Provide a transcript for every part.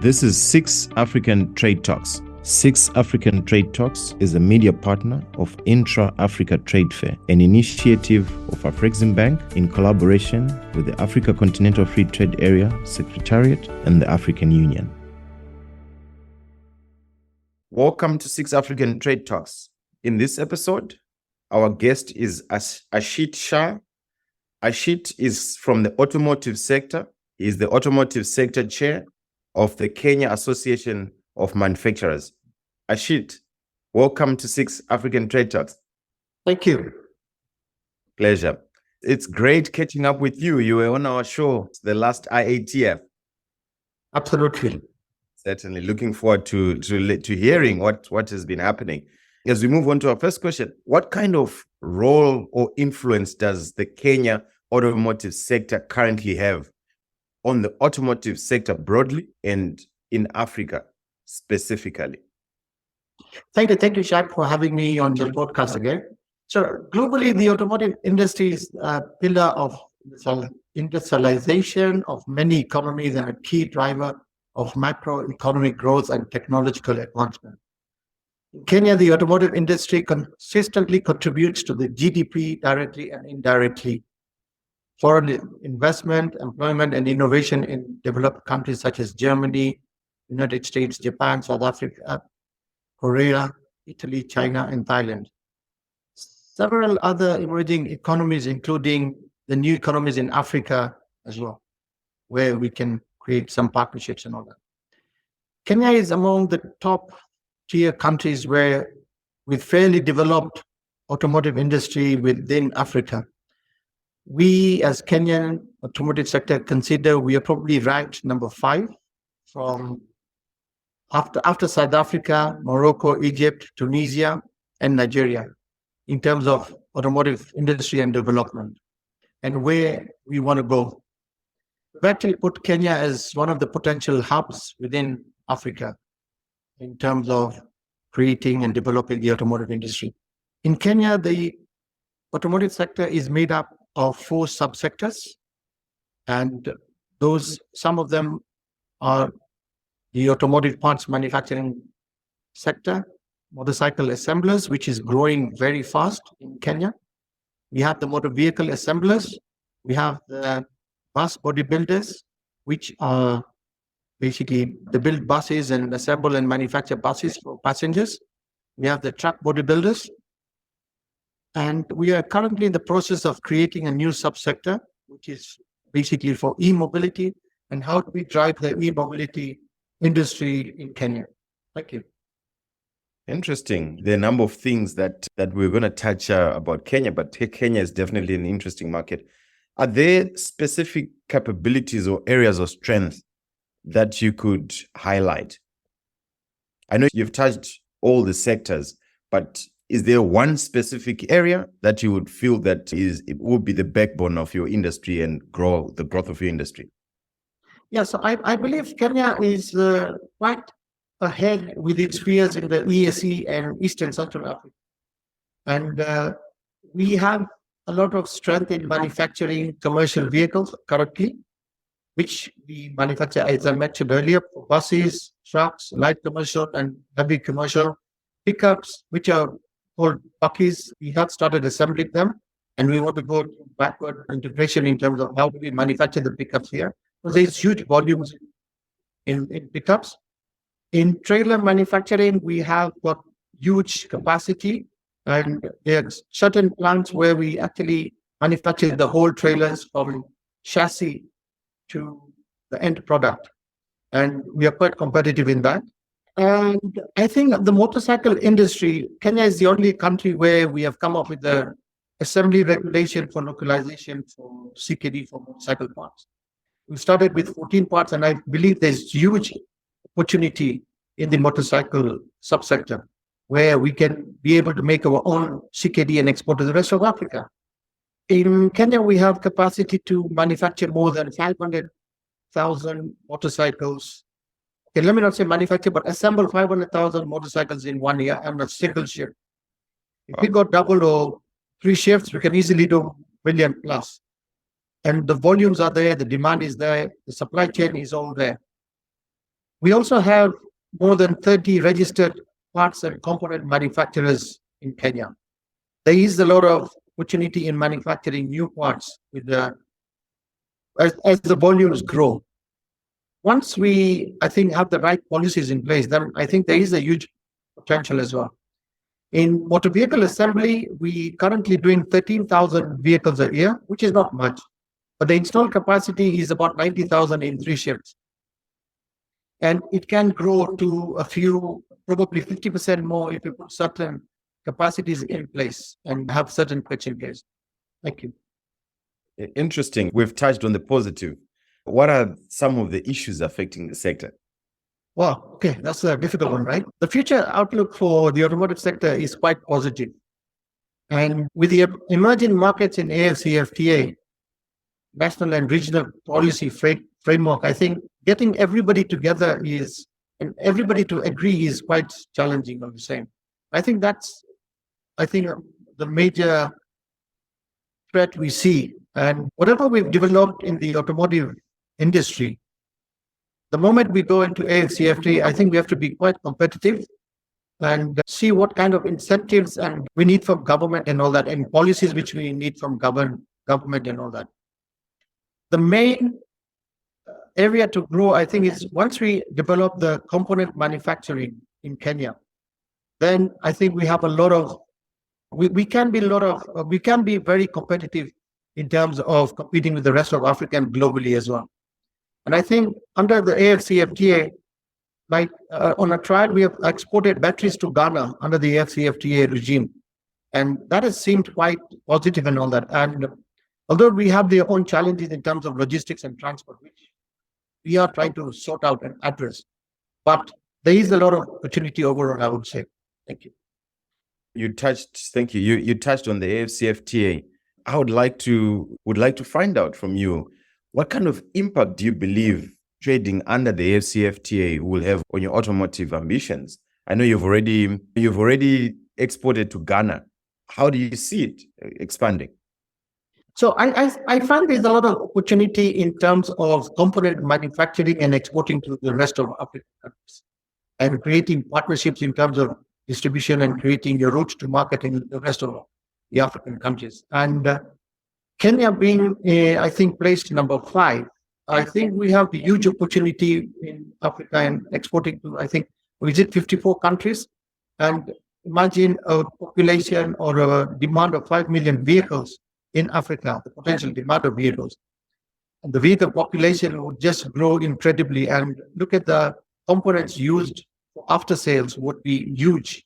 This is Six African Trade Talks. Six African Trade Talks is a media partner of Intra-Africa Trade Fair, an initiative of Afreximbank in collaboration with the Africa Continental Free Trade Area Secretariat and the African Union. Welcome to Six African Trade Talks. In this episode, our guest is Ashit Shah. Ashit is from the automotive sector. He is the automotive sector chair of the Kenya Association of Manufacturers. Ashit, welcome to Six African Trade Talks. Thank you. Pleasure. It's great catching up with you. You were on our show, the last IATF. Absolutely. Certainly. Looking forward to hearing what has been happening. As we move on to our first question, what kind of role or influence does the Kenya automotive sector currently have on the automotive sector broadly and in Africa specifically? Thank you, Shaq, for having me on the podcast again. So globally, the automotive industry is a pillar of industrialization of many economies and a key driver of macroeconomic growth and technological advancement. In Kenya, the automotive industry consistently contributes to the GDP directly and indirectly. Foreign investment, employment, and innovation in developed countries such as Germany, United States, Japan, South Africa, Korea, Italy, China, and Thailand. Several other emerging economies, including the new economies in Africa as well, where we can create some partnerships and all that. Kenya is among the top tier countries with fairly developed automotive industry within Africa. We, as Kenyan automotive sector, consider we are probably ranked number 5 from after South Africa, Morocco, Egypt, Tunisia, and Nigeria in terms of automotive industry and development and where we want to go. We actually put Kenya as one of the potential hubs within Africa in terms of creating and developing the automotive industry. In Kenya, the automotive sector is made up of 4 subsectors, and some of them are the automotive parts manufacturing sector, motorcycle assemblers, which is growing very fast in Kenya. We have the motor vehicle assemblers. We have the bus bodybuilders, which are basically they build buses and assemble and manufacture buses for passengers. We have the truck bodybuilders. And we are currently in the process of creating a new subsector, which is basically for e-mobility and how do we drive the e-mobility industry in Kenya. Thank you. Interesting. There are a number of things that we're going to touch about Kenya, but Kenya is definitely an interesting market. Are there specific capabilities or areas of strength that you could highlight? I know you've touched all the sectors, but is there one specific area that you would feel that it would be the backbone of your industry and the growth of your industry? Yeah, so I believe Kenya is quite ahead with its peers in the EAC and Eastern Central Africa. And we have a lot of strength in manufacturing commercial vehicles currently, which we manufacture, as I mentioned earlier, for buses, trucks, light commercial and heavy commercial, pickups, which are called buckies. We have started assembling them, and we want to go backward integration in terms of how do we manufacture the pickups here. So there's huge volumes in pickups. In trailer manufacturing, we have got huge capacity, and there are certain plants where we actually manufacture the whole trailers from chassis to the end product. And we are quite competitive in that. And I think the motorcycle industry, Kenya is the only country where we have come up with the assembly regulation for localization for CKD for motorcycle parts. We started with 14 parts, and I believe there's huge opportunity in the motorcycle subsector where we can be able to make our own CKD and export to the rest of Africa. In Kenya, we have capacity to manufacture more than 500,000 motorcycles. Okay, let me not say manufacture, but assemble 500,000 motorcycles in 1 year on a single shift. If we got double or 3 shifts, we can easily do million plus. And the volumes are there, the demand is there, the supply chain is all there. We also have more than 30 registered parts and component manufacturers in Kenya. There is a lot of opportunity in manufacturing new parts as the volumes grow. Once we, I think, have the right policies in place, then I think there is a huge potential as well. In motor vehicle assembly, we currently doing 13,000 vehicles a year, which is not much, but the installed capacity is about 90,000 in 3 shifts. And it can grow to a few, probably 50% more if you put certain capacities in place and have certain pitch in place. Thank you. Interesting. We've touched on the positive. What are some of the issues affecting the sector? Wow, okay, that's a difficult one, right? The future outlook for the automotive sector is quite positive. And with the emerging markets in AFCFTA, national and regional policy framework, I think getting everybody together and everybody to agree is quite challenging, I'm saying. I think the major threat we see. And whatever we've developed in the automotive industry, the moment we go into AFCFTA, I think we have to be quite competitive and see what kind of incentives and we need from government and all that, and policies which we need from government and all that. The main area to grow, I think, is once we develop the component manufacturing in Kenya, then I think we have we can be very competitive in terms of competing with the rest of Africa and globally as well. And I think under the AFCFTA, on a trial, we have exported batteries to Ghana under the AFCFTA regime. And that has seemed quite positive and all that. And although we have their own challenges in terms of logistics and transport, which we are trying to sort out and address. But there is a lot of opportunity overall, I would say. Thank you. Thank you. You touched on the AFCFTA. I would like to find out from you, what kind of impact do you believe trading under the AFCFTA will have on your automotive ambitions? I know you've already exported to Ghana. How do you see it expanding? So I find there's a lot of opportunity in terms of component manufacturing and exporting to the rest of African countries and creating partnerships in terms of distribution and creating your routes to market in the rest of the African countries. And Kenya being, I think, placed number 5, I think we have a huge opportunity in Africa and exporting to, I think, we visit 54 countries. And imagine a population or a demand of 5 million vehicles in Africa, the potential demand of vehicles. And the vehicle population would just grow incredibly. And look at the components used for after sales would be huge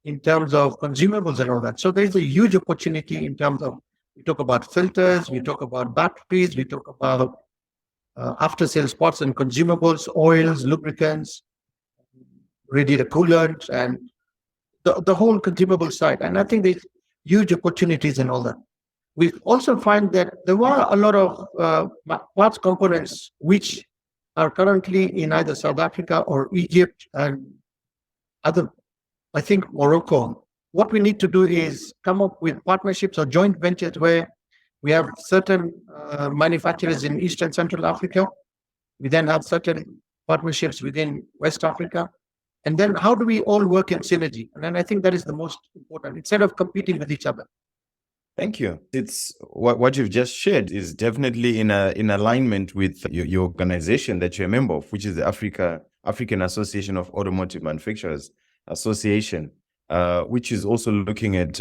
in terms of consumables and all that. So there's a huge opportunity in terms of, we talk about filters, we talk about batteries, we talk about after sales parts and consumables, oils, lubricants, radiator coolants, and the whole consumable side. And I think there's huge opportunities in all that. We also find that there were a lot of parts components which are currently in either South Africa or Egypt and other, I think, Morocco. What we need to do is come up with partnerships or joint ventures where we have certain manufacturers in East and Central Africa. We then have certain partnerships within West Africa. And then how do we all work in synergy? And then I think that is the most important, instead of competing with each other. Thank you. It's what you've just shared is definitely in alignment with your organization that you're a member of, which is the African Association of Automotive Manufacturers Association, which is also looking at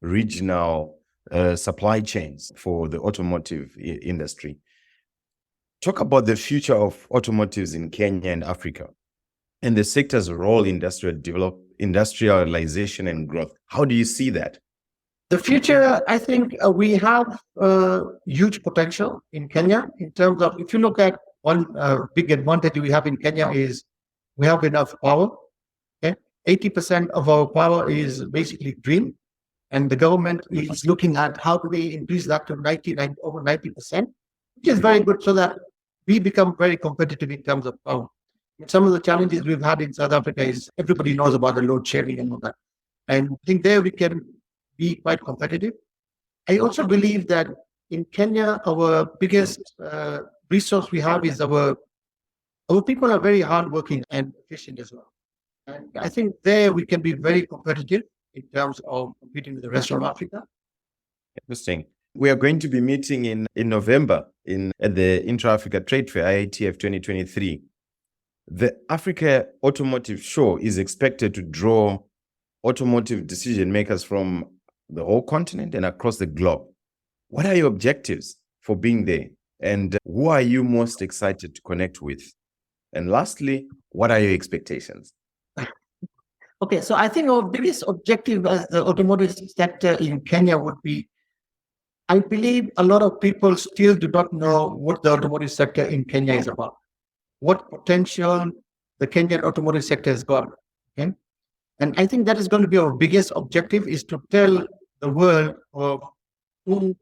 regional supply chains for the automotive industry. Talk about the future of automotives in Kenya and Africa and the sector's role in industrialization and growth. How do you see that? The future, I think we have huge potential in Kenya in terms of, if you look at one big advantage we have in Kenya is we have enough power. Okay? 80% of our power is basically green. And the government is looking at how do we increase that to over 90%, which is very good so that we become very competitive in terms of power. Some of the challenges we've had in South Africa is everybody knows about the load sharing and all that. And I think there we can be quite competitive. I also believe that in Kenya, our biggest resource we have is our Our people are very hardworking and efficient as well. And I think there we can be very competitive in terms of competing with the rest of Africa. Interesting. We are going to be meeting in November at the Intra-Africa Trade Fair, IATF 2023. The Africa Automotive Show is expected to draw automotive decision makers from the whole continent and across the globe. What are your objectives for being there? And who are you most excited to connect with? And lastly, what are your expectations? Okay, so I think our biggest objective as the automotive sector in Kenya would be, I believe a lot of people still do not know what the automotive sector in Kenya is about, what potential the Kenyan automotive sector has got. Okay? And I think that is going to be our biggest objective, is to tell the world of who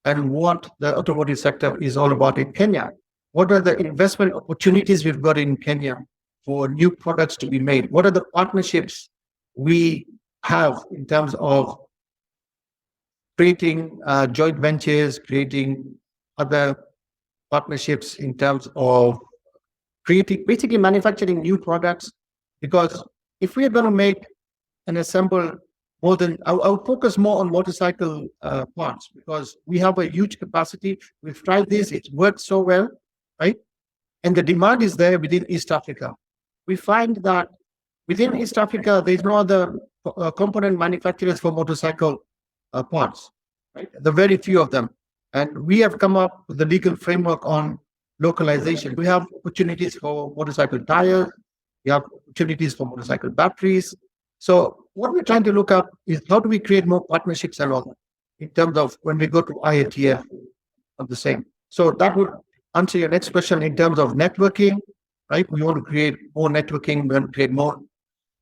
and what the automotive sector is all about in Kenya. What are the investment opportunities we've got in Kenya for new products to be made? What are the partnerships we have in terms of creating joint ventures, creating other partnerships in terms of creating, basically manufacturing new products? Because if we are going to make and assemble more than, I would focus more on motorcycle parts, because we have a huge capacity. We've tried this, it's worked so well, right? And the demand is there within East Africa. We find that within East Africa, there's no other component manufacturers for motorcycle parts, right? There are very few of them. And we have come up with the legal framework on localization. We have opportunities for motorcycle tires. We have opportunities for motorcycle batteries. So what we're trying to look at is how do we create more partnerships along in terms of when we go to IATF of the same. So that would answer your next question in terms of networking, right? We want to create more networking. We want to create more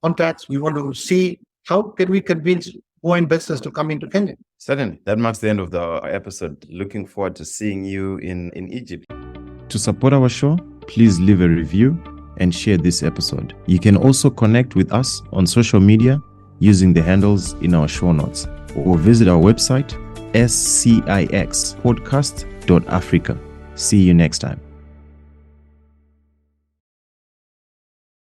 contacts. We want to see how can we convince more investors to come into Kenya. Certainly. That marks the end of the episode. Looking forward to seeing you in Egypt. To support our show, please leave a review and share this episode. You can also connect with us on social media using the handles in our show notes, or visit our website, scixpodcast.africa. See you next time.